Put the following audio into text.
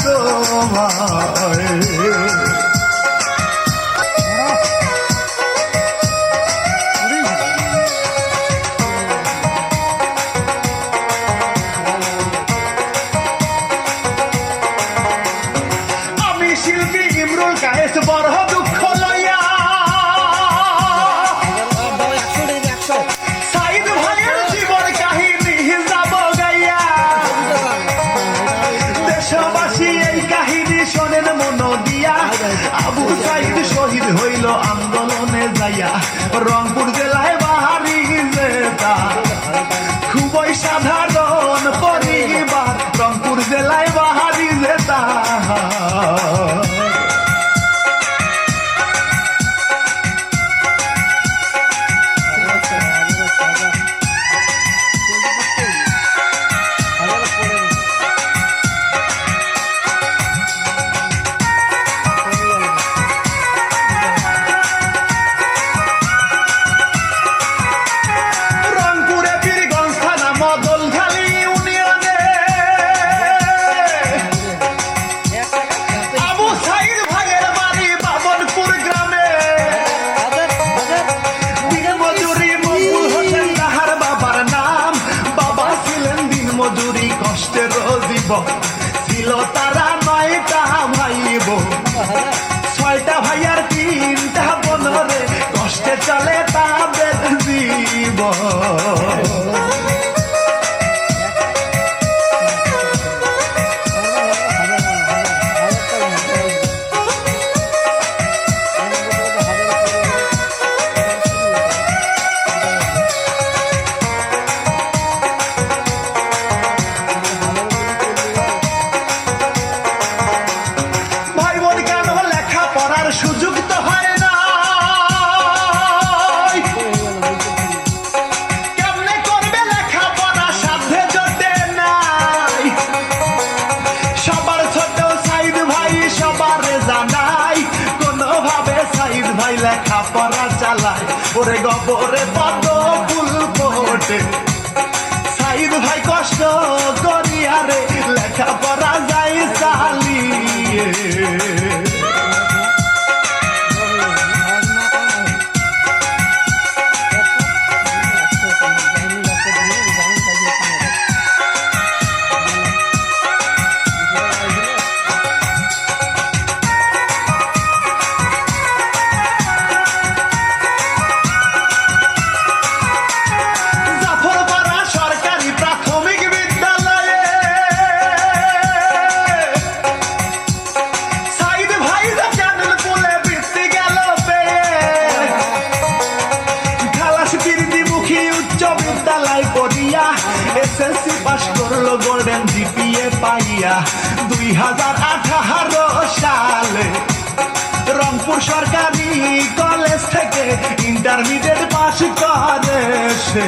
তোমায়। আমি শিল্পী ইমরুল কায়েস বড় দুঃখ লইয়া সাইদ ভাইয়ের জীবন কাহিনী যাব গাইয়া। দেশবাসী এই কাহিনী শোনেন মন দিয়া। আবু সাইদ শহীদ হইল আন্দোলনে যাইয়া। রংপুর জেলায় বাহারি জেতা খুবই সাধারণ পরিবার। রংপুর জেলায় বাহারি জেতা মজুরি কষ্টের জীবন ছিল তারা 9টা ভাই বোন। 6টা ভাইয়ার 3টা বোন রে কষ্টে চলে তাদের জীবন। সুযোগ তো হয় না, কেমনে করবে লেখাপড়া সাধ্যে জোটে নাই। সবার ছোট সাইদ ভাই সবার জানাই, কোনোভাবে সাইদ ভাই লেখাপড়া চালায়। ওরে গবরে পদ ফুল ফোটে সাইদ ভাই কষ্ট করিয়া রে লেখাপড়া যায় চালিয়ে। এসএসসি পাস করলো গোল্ডেন জিপিএ পাইয়া। 2018 সালে রংপুর সরকারি কলেজ থেকে ইন্টারমিডিয়েট পাস করে সে।